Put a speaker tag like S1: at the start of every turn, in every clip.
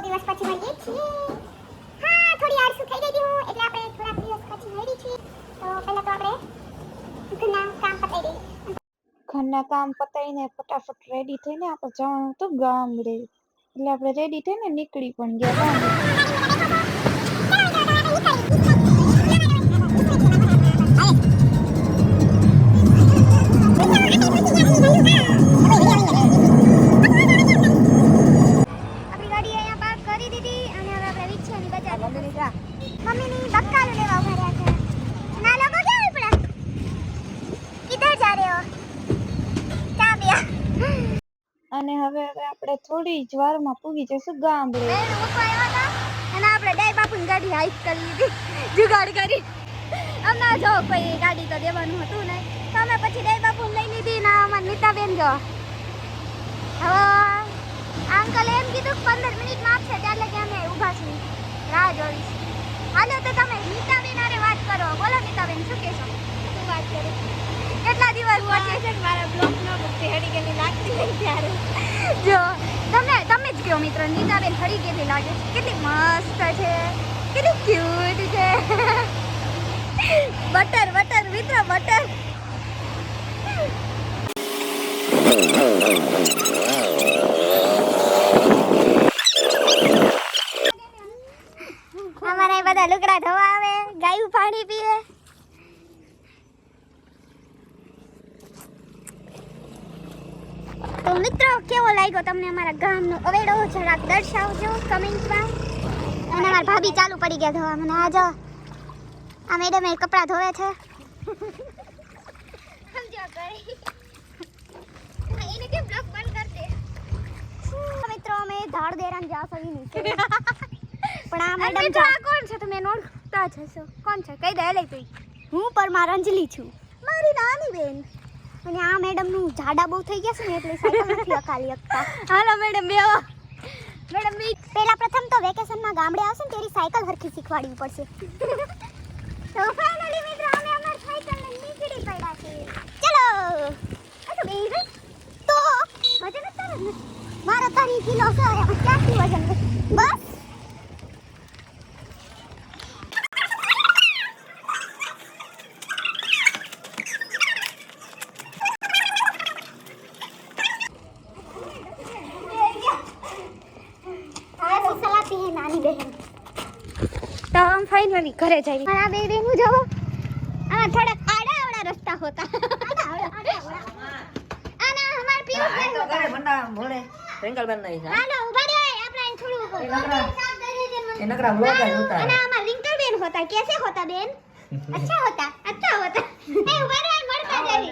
S1: દિવસ પછી મળીએ છીએ. હા થોડી આળસુ થઈ ગઈ હતી હું એટલે આપણે થોડા દિવસ પછી મળી છીએ. તો પહેલા તો આપણે ઘરના કામ પતાવી દઈએ.
S2: ઘરના કામ પતાવીને ફટાફટ રેડી થઈને આપણે જવાનું હતું ગામડે. એટલે આપણે રેડી થઈને નીકળી પણ ગયા ગામડે.
S1: મમ્મીની બક્કાલ લેવા ઉભા રહ્યા છે. ના લોકો ક્યાં ઉપડા? કિધર જા રહે હો? ક્યાં ગયા?
S2: અને હવે આપણે થોડી જ વારમાં પૂગી જઈશું ગામડે.
S1: બેન મૂકવા આવ્યા હતા અને આપણે ડાય બાપુની ગાડી હાઈક કરી લીધી જુગાડ કરી. અમને જો કોઈ ગાડી તો દેવાનું હતું ને તો અમે પછી ડાય બાપુને લઈ લીધી ને અમારી નીતાબેન જો હવે અંકલ એમ કીધું 15 મિનિટમાં આપશે ત્યાં લગી અમે ઊભા છીએ રાહ જોઈશ. હાલો તો તમે નીતાબેન હારે વાત કરો. બોલો નીતાબેન શું કહેશો? શું વાત કરો? કેટલા દિવસ પછી છે મારા બ્લોગમાં મુક્તિ હડી ગયેલી લાગતી નહીં ત્યારે જો તમે જ કહો મિત્રો નીતાબેન હડી ગયેલી લાગે છે. કેટલી મસ્ત છે, કેટલી ક્યુટ છે. બટર બટર મિત્રો બટર. અમારા બધા લુગડા ધોવા આવે, ગાયું પાણી પીવે. તો મિત્રો કેવો લાગ્યો તમને અમારા ગામનો અવેડો જરાક દર્શાવજો કમેન્ટમાં. અને અમારા ભાભી ચાલુ પડી ગયા ધોવા. મને આ જો આ મેડમ એ કપડાં ધોવે છે. સમજો કરી એને કે બ્લોગ બંધ કર દે. મિત્રો અમે ધાડ દેરાન જા સહી નીચે પણ આ મેડમ કોણ છે? તમે નોડતા જશો કોણ છે? કઈ દે લે તું. હું પરમાર અંજલિ છું, મારી નાની બેન. અને આ મેડમ નું જાડા બહુ થઈ ગયા છે ને એટલે સાયકલ નથી અકાલી શકતા. હાલો મેડમ બેવો. મેડમ પહેલા પ્રથમ તો વેકેશનમાં ગામડે આવશે ને તેરી સાયકલ હરખી શીખવાડવી પડશે. તો ફાઇનલી મિત્રો અમે અમાર સાયકલ લઈને નીકળી પડ્યા છે. ચલો આ તો બેહી રે તો વજન ઉતાર ને મારો 3 કિલો છે એમાં ક્યાંથી વજન બસ. નાની બહેન તો हम फाइनली घरे जाइए. मारा बे बेनु जो आ थोड़ा आड़ा आड़ा रास्ता होता आना हमार पीयूष बहन
S3: तो करे बंदा बोले रिंकल बन नहीं है.
S1: हालो उभा रे अपना થોડું
S3: ये नकरा व्लॉग है होता है.
S1: ना हमार रिंकल बहन होता कैसे होता बहन? अच्छा होता ए उभा रे मरता जाई.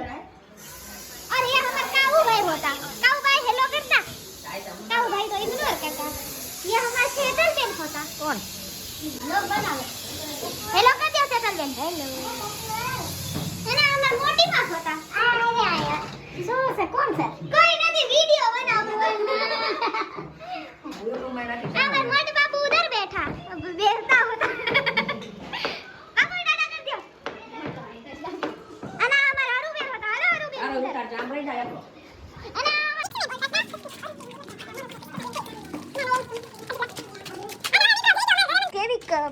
S1: और ये हमार काऊ भाई होता. काऊ भाई हेलो करता. काऊ भाई तो इग्नोर करता. ये हमारा सेटल बेन होता. कौन लोग बनावे हेलो कर दिया सेटल बेन. हेलो है ना हमारा मोटी मां होता. अरे आया सो से कौन से कोई नहीं वीडियो बनावे. हमारा मोटे बाबू उधर बैठा बेचता होता. बाबू डाला कर दियो. अना हमारा अरु बेन होता. हेलो अरु बेन
S3: उतार जाम रही जाए.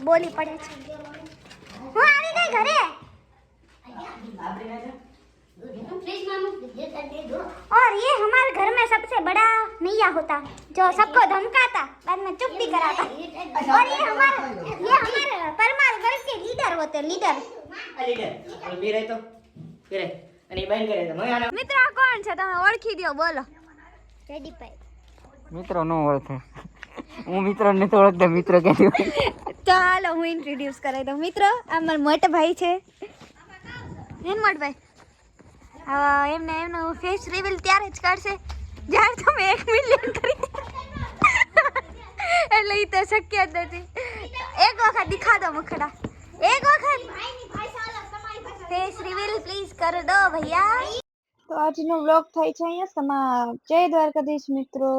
S1: बोली पड़े હું આવી ગઈ ઘરે. और ये हमारे घर में सबसे बड़ा नैया होता जो सबको धमकाता बाद में चुप भी कराता. और ये हमारे परमार घर के लीडर होते. लीडर
S3: પીરે તો પીરે અને બેન કરે તો મય આના
S1: મિત્ર આ કોણ છે તમે ઓળખી દયો બોલો. રેડી ભાઈ
S3: મિત્રો નો ઓળખે. હું મિત્ર ને તો ઓળખતો મિત્ર કે
S1: ચાલો હું ઇન્ટ્રોડ્યુસ કરાવી દઉં. મિત્ર આ મારા મોટા ભાઈ છે. એન મોટા ભાઈ એમને એમનું ફેસ રિવીલ ત્યારે જ કરશે જ્યારે તમે 1 મિલિયન કરી એટલે એ તો શક્ય જ નથી. એક વખત દિખા દો મુખડા. એક વખત ફેસ રિવીલ પ્લીઝ કર દો ભૈયા.
S2: તો આજનો વ્લોગ થાય છે અહીંયા સમાપ્ત. જય દ્વારકાધીશ મિત્રો.